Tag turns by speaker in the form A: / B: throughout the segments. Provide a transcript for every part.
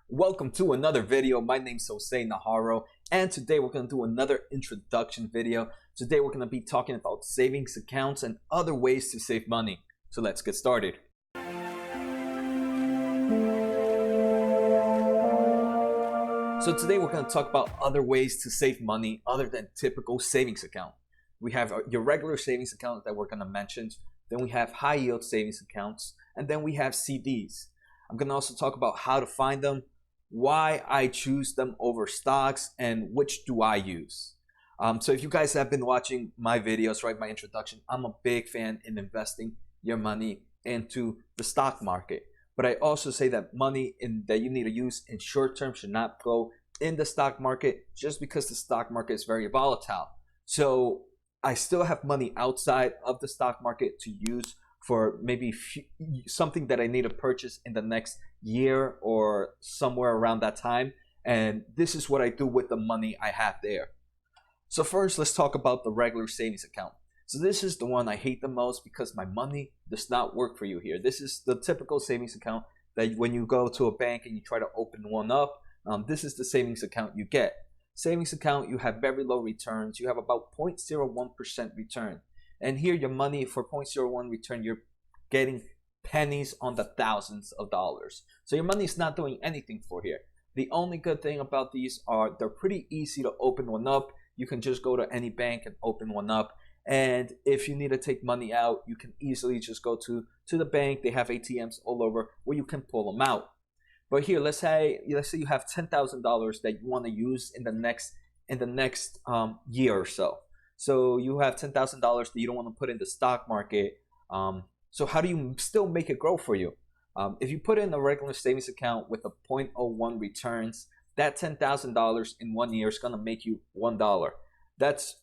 A: Welcome to another video. My name's Jose Najarro, and today we're going to do another introduction video. Today we're going to be talking about savings accounts and other ways to save money. So let's get started. So today we're going to talk about other ways to save money other than typical savings account. We have your regular savings account that we're going to mention. Then we have high yield savings accounts, and then we have CDs. I'm going to also talk about how to find them, why I choose them over stocks, and which do I use. So if you guys have been watching my videos, right, my introduction, I'm a big fan in investing your money into the stock market. But I also say that money that you need to use in short term should not go in the stock market just because the stock market is very volatile. So I still have money outside of the stock market to use for maybe something that I need to purchase in the next year or somewhere around that time. And this is what I do with the money I have there. So first, let's talk about the regular savings account. So this is the one I hate the most because my money does not work for you here. This is the typical savings account that when you go to a bank and you try to open one up, this is the savings account you get. Savings account, you have very low returns. You have about 0.01% return. And here your money for 0.01 return, you're getting pennies on the thousands of dollars. So your money is not doing anything for here. The only good thing about these are they're pretty easy to open one up. You can just go to any bank and open one up. And if you need to take money out, you can easily just go to the bank. They have ATMs all over where you can pull them out. But here, let's say you have $10,000 that you want to use in the next year or so. So you have $10,000 that you don't want to put in the stock market. So how do you still make it grow for you? If you put in a regular savings account with a 0.01 returns, that $10,000 in 1 year is gonna make you $1. That's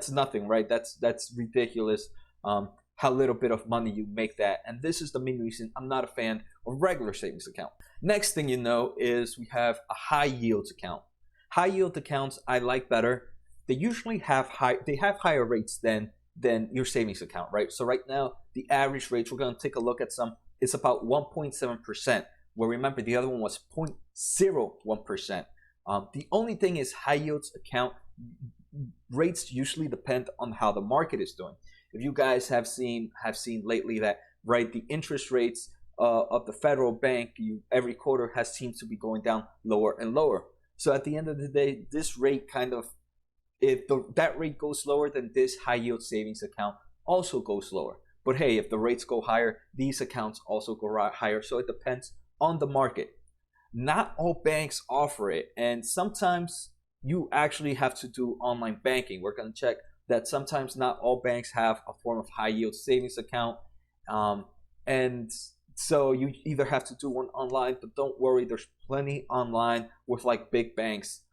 A: nothing, right? That's ridiculous. How little bit of money you make that, and this is the main reason I'm not a fan of regular savings account. Next thing you know is we have a high yield account. High yield accounts I like better. They usually have higher rates than your savings account, right? So right now, the average rates, we're going to take a look at some, it's about 1.7%, where remember the other one was 0.01%. The only thing is high yields account rates usually depend on how the market is doing. If you guys have seen lately that, right, the interest rates of the federal bank every quarter seems to be going down lower and lower. So at the end of the day, this rate kind of, if that rate goes lower, then this high yield savings account also goes lower. But hey, if the rates go higher, these accounts also go higher. So it depends on the market. Not all banks offer it, and sometimes you actually have to do online banking. We're going to check that sometimes not all banks have a form of high yield savings account, and so you either have to do one online, but don't worry, there's plenty online with like big banks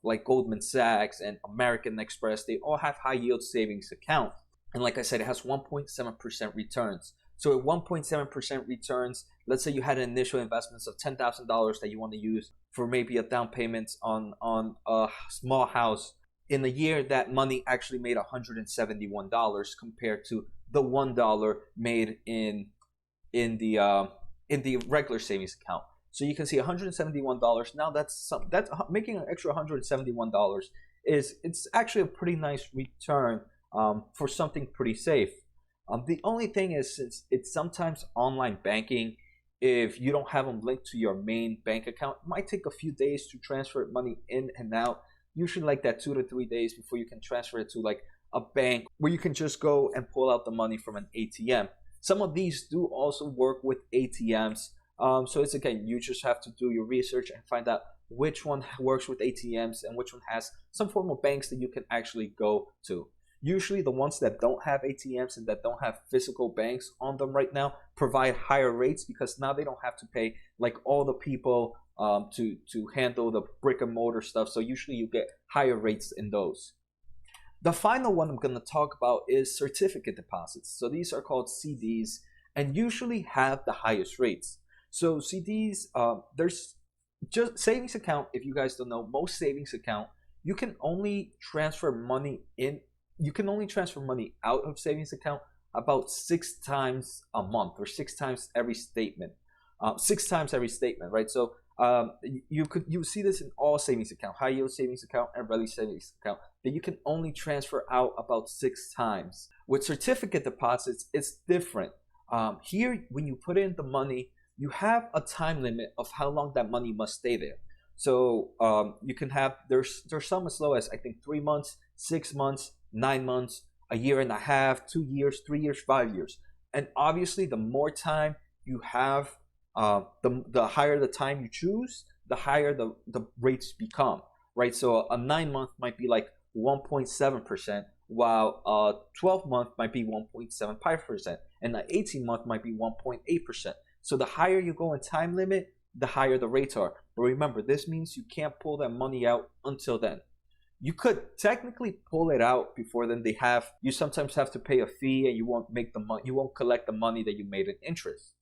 A: like Goldman Sachs and American Express. They all have high yield savings account, and like I said, it has 1.7% returns. So at 1.7% returns, let's say you had an initial investments of $10,000 that you want to use for maybe a down payment on a small house. In a year, that money actually made $171 compared to the $1 made in the regular savings account. So you can see $171. Now that's making an extra $171 it's actually a pretty nice return for something pretty safe. The only thing is, since it's sometimes online banking, if you don't have them linked to your main bank account, it might take a few days to transfer money in and out. Usually like that 2 to 3 days before you can transfer it to like a bank where you can just go and pull out the money from an ATM. Some of these do also work with ATMs. So it's, again, you just have to do your research and find out which one works with ATMs and which one has some form of banks that you can actually go to. Usually the ones that don't have ATMs and that don't have physical banks on them right now provide higher rates because now they don't have to pay like all the people to handle the brick and mortar stuff. So usually you get higher rates in those. The final one I'm going to talk about is certificate deposits. So these are called CDs and usually have the highest rates. So CDs, there's just savings account. If you guys don't know, most savings account, you can only transfer money in. You can only transfer money out of savings account about 6 times a month or 6 times every statement. 6 times every statement, right? So You see this in all savings account, high yield savings account and regular savings account, that you can only transfer out about 6 times. With certificate deposits, it's different. Here, when you put in the money, you have a time limit of how long that money must stay there. So you can have, there's some as low as I think 3 months, 6 months, 9 months, a year and a half, 2 years, 3 years, 5 years. And obviously, the more time you have, the higher the time you choose, the higher the rates become, right? So a 9 month might be like 1.7%, while a 12 month might be 1.75%, and an 18 month might be 1.8%. So the higher you go in time limit, the higher the rates are. But remember, this means you can't pull that money out until then. You could technically pull it out before then. You sometimes have to pay a fee, and you won't make the money. You won't collect the money that you made in interest.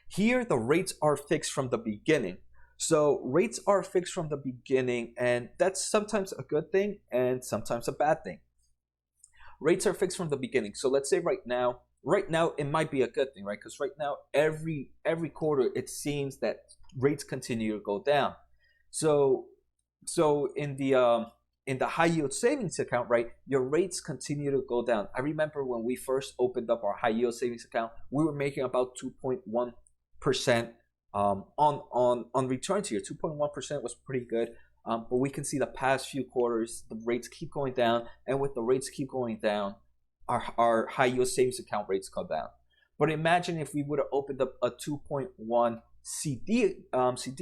A: Here, the rates are fixed from the beginning. So rates are fixed from the beginning, and that's sometimes a good thing and sometimes a bad thing. Rates are fixed from the beginning. So let's say right now it might be a good thing, right? Because right now every quarter it seems that rates continue to go down. So in the high yield savings account, right, your rates continue to go down. I remember when we first opened up our high yield savings account, we were making about 2.1% on returns here. 2.1% was pretty good. But we can see the past few quarters, the rates keep going down, and with the rates keep going down, our high yield savings account rates come down. But imagine if we would have opened up a 2.1 CD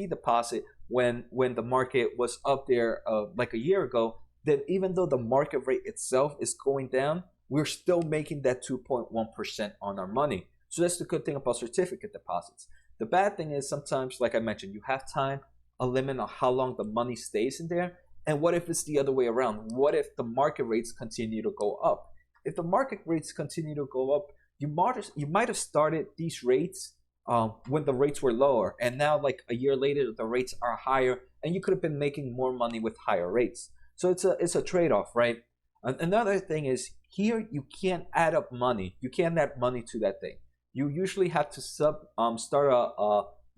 A: deposit when the market was up there like a year ago. Then even though the market rate itself is going down, we're still making that 2.1% on our money. So that's the good thing about certificate deposits. The bad thing is sometimes, like I mentioned, you have a limit on how long the money stays in there. And what if it's the other way around? What if the market rates continue to go up? If the market rates continue to go up, you might have started these rates when the rates were lower, and now like a year later the rates are higher, and you could have been making more money with higher rates. So it's a trade-off, right? Another thing is, here you can't add up money. You can't add money to that thing. You usually have to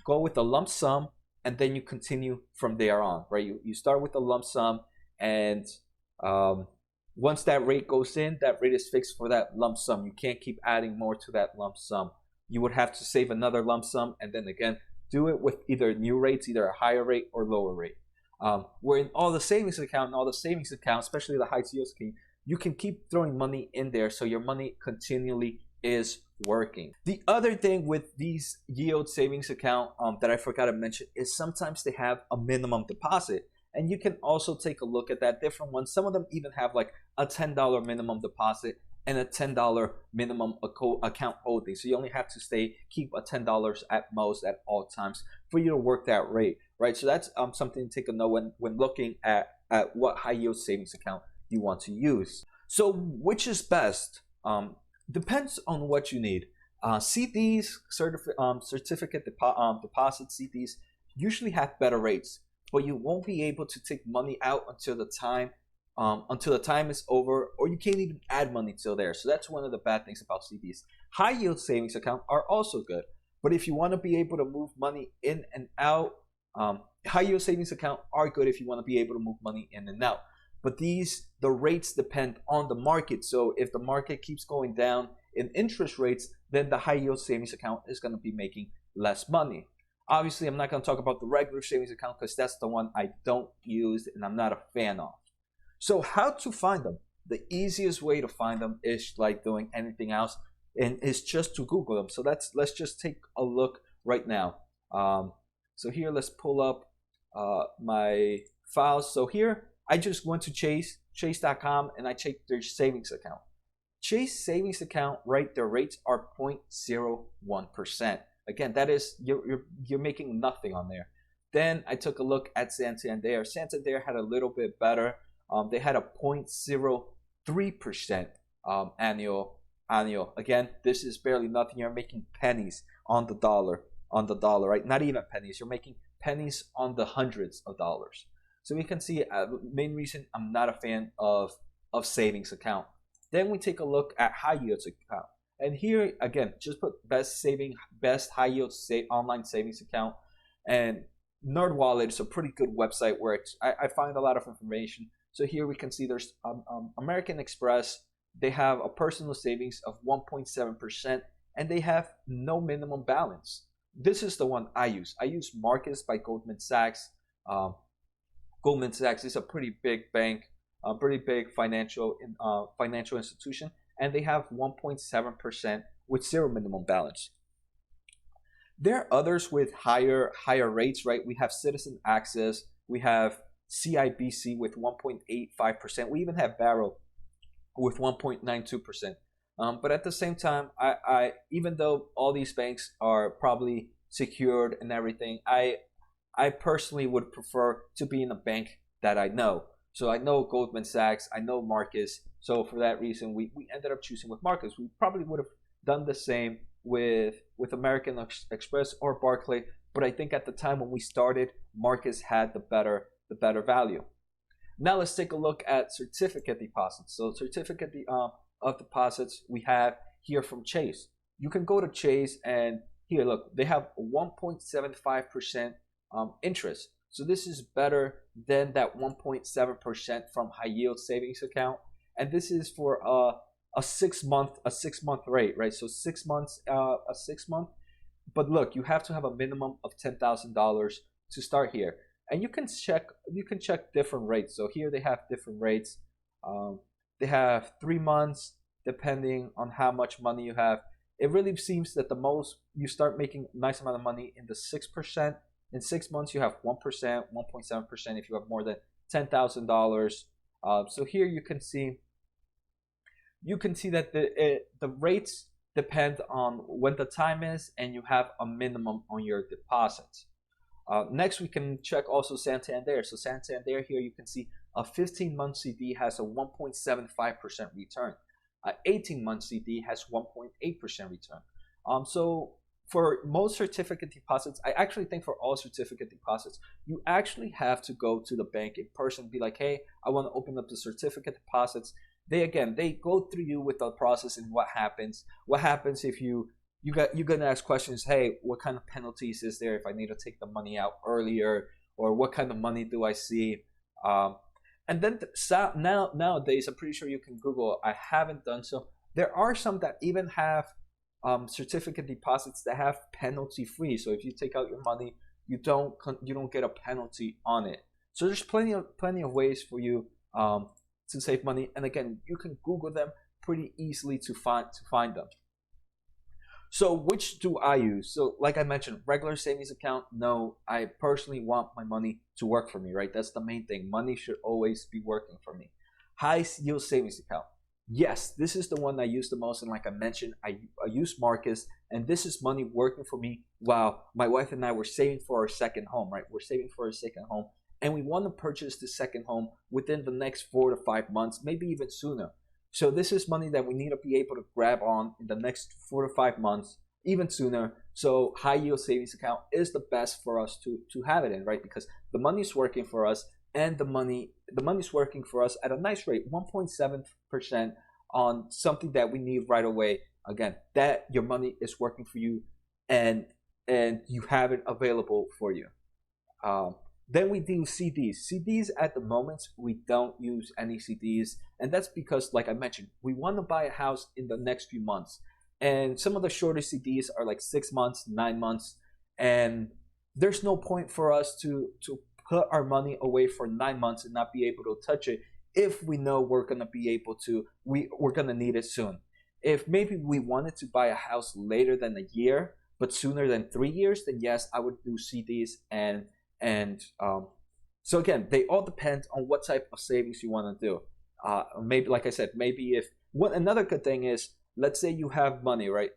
A: go with a lump sum, and then you continue from there on, right? You start with a lump sum, and once that rate goes in, that rate is fixed for that lump sum. You can't keep adding more to that lump sum. You would have to save another lump sum, and then again do it with either new rates, either a higher rate or lower rate. Where in all the savings account, especially the high yield scheme, you can keep throwing money in there, so your money continually is working. The other thing with these yield savings account that I forgot to mention is sometimes they have a minimum deposit, and you can also take a look at that. Different ones, some of them even have like a $10 minimum deposit and a $10 minimum account holding. So you only have to keep a $10 at most at all times for you to work that rate, right? So that's something to take a note when looking at what high yield savings account you want to use. So which is best? Depends on what you need. CDs, certificate deposit CDs usually have better rates, but you won't be able to take money out until the time is over, or you can't even add money till there. So that's one of the bad things about CDs. High yield savings account are also good, but if you want to be able to move money in and out, high yield savings account are good if you want to be able to move money in and out. But the rates depend on the market. So if the market keeps going down in interest rates, then the high yield savings account is going to be making less money. Obviously, I'm not going to talk about the regular savings account because that's the one I don't use and I'm not a fan of. So how to find them? The easiest way to find them is like doing anything else, and it's just to Google them. So let's just take a look right now. So here, let's pull up my files. So here, I just went to chase.com, and I checked their savings account. Chase savings account, right? Their rates are 0.01%. Again, that is you're making nothing on there. Then I took a look at Santander. Santander had a little bit better. They had a 0.03% annual. Again, this is barely nothing. You're making pennies on the dollar, right? Not even pennies. You're making pennies on the hundreds of dollars. So we can see main reason I'm not a fan of savings account. Then we take a look at high yield account. And here again, just put best high yield online savings account. And NerdWallet is a pretty good website where I find a lot of information. So here we can see there's American Express. They have a personal savings of 1.7%, and they have no minimum balance. This is the one I use. I use Marcus by Goldman Sachs. Goldman Sachs is a pretty big bank, a pretty big financial institution, and they have 1.7% with zero minimum balance. There are others with higher rates, right? We have Citizen Access, we have CIBC with 1.85%. We even have Barrow with 1.92%. But at the same time, I even though all these banks are probably secured and everything, I personally would prefer to be in a bank that I know. So I know Goldman Sachs, I know Marcus. So for that reason, we ended up choosing with Marcus. We probably would have done the same with American Express or Barclay, but I think at the time when we started, Marcus had the better value. Now let's take a look at certificate deposits. So certificate of deposits we have here from Chase. You can go to Chase and here, look, they have 1.75% interest. So this is better than that 1.7% from high yield savings account, and this is for a 6 month rate, right? So 6 months, a 6 month. But look, you have to have a minimum of $10,000 to start here, and you can check different rates. So here they have different rates. They have 3 months, depending on how much money you have. It really seems that the most you start making a nice amount of money in the 6%. In 6 months, you have 1%, 1.7% if you have more than $10,000. So here you can see that the rates depend on when the time is, and you have a minimum on your deposits. Next, we can check also Santander. So Santander here, you can see a 15-month CD has a 1.75% return. An 18-month CD has 1.8% return. So for most certificate deposits, I actually think for all certificate deposits, you actually have to go to the bank in person, be like, hey, I want to open up the certificate deposits. They go through you with the process and what happens. What happens if you're gonna ask questions? Hey, what kind of penalties is there if I need to take the money out earlier, or what kind of money do I see? And then nowadays, I'm pretty sure you can Google. I haven't done so. There are some that even have certificate deposits that have penalty free. So if you take out your money, you don't get a penalty on it. So there's plenty of ways for you to save money. And again, you can Google them pretty easily to find them. So which do I use? So like I mentioned, regular savings account, no. I personally want my money to work for me, right? That's the main thing. Money should always be working for me. High yield savings account. Yes, this is the one I use the most. And like I mentioned, I use Marcus, and this is money working for me while my wife and I were saving for our second home, right? We're saving for our second home, and we want to purchase the second home within the next 4 to 5 months, maybe even sooner. So this is money that we need to be able to grab on in the next 4 to 5 months, even sooner. So high yield savings account is the best for us to have it in, right? Because the money's working for us, and the money's working for us at a nice rate, 1.7% on something that we need right away. Again, that your money is working for you, and you have it available for you. Then we do CDs. CDs at the moment, we don't use any CDs. And that's because, like I mentioned, we want to buy a house in the next few months. And some of the shortest CDs are like 6 months, 9 months. And there's no point for us to put our money away for 9 months and not be able to touch it if we know we're going to be able to, we're going to need it soon. If maybe we wanted to buy a house later than a year, but sooner than 3 years, then yes, I would do CDs. So again, they all depend on what type of savings you want to do. Maybe, like I said, maybe another good thing is, let's say you have money, right?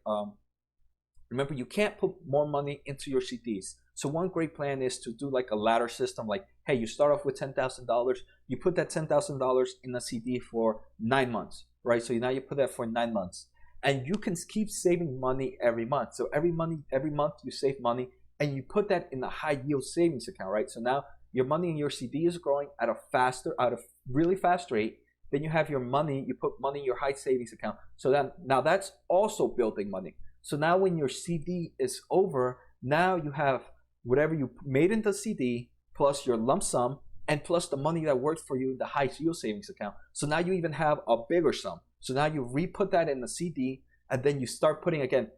A: Remember, you can't put more money into your CDs. So one great plan is to do like a ladder system. Like, hey, you start off with $10,000. You put that $10,000 in a CD for 9 months, right? So now you put that for 9 months, and you can keep saving money every month. So every month you save money, and you put that in a high yield savings account, right? So now your money in your CD is growing at a really fast rate. Then you have your money, you put money in your high savings account. So now that's also building money. So now when your CD is over, now you have whatever you made in the CD plus your lump sum and plus the money that worked for you in the high yield savings account. So now you even have a bigger sum. So now you re-put that in the CD, and then you start putting again,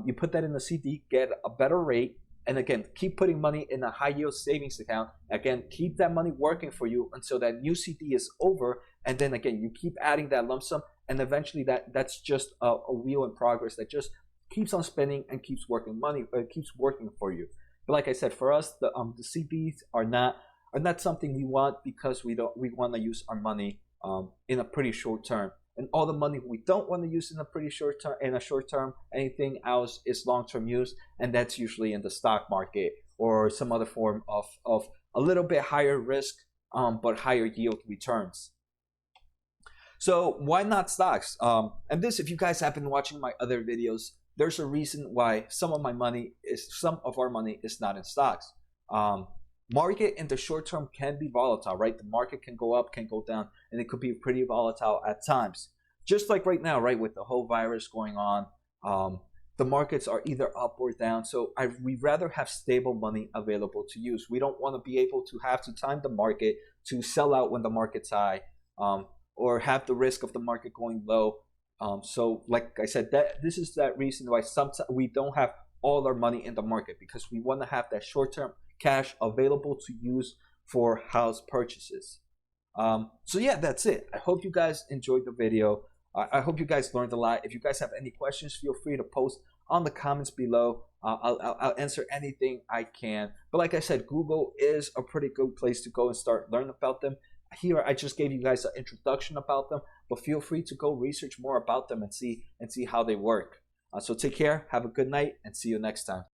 A: you put that in the CD, get a better rate, and again, keep putting money in a high yield savings account. Again, keep that money working for you until that new CD is over, and then again, you keep adding that lump sum, and eventually that's just a wheel in progress that just keeps on spinning and keeps working keeps working for you. But like I said, for us, the CDs are not something we want, because we want to use our money in a pretty short term. And all the money we don't want to use in a short term, anything else is long-term use, and that's usually in the stock market or some other form of a little bit higher risk but higher yield returns. So why not stocks? And this, if you guys have been watching my other videos, there's a reason why some of our money is not in stocks. Market in the short term can be volatile, right? The market can go up, can go down, and it could be pretty volatile at times. Just like right now, right, with the whole virus going on, the markets are either up or down. So we'd rather have stable money available to use. We don't want to be able to have to time the market to sell out when the market's high, or have the risk of the market going low. So like I said, this is that reason why sometimes we don't have all our money in the market, because we want to have that short-term cash available to use for house purchases. So yeah, that's it. I hope you guys enjoyed the video. I hope you guys learned a lot. If you guys have any questions, feel free to post on the comments below. I'll answer anything I can. But like I said, Google is a pretty good place to go and start learning about them. Here I just gave you guys an introduction about them, but feel free to go research more about them and see how they work. So take care, have a good night, and see you next time.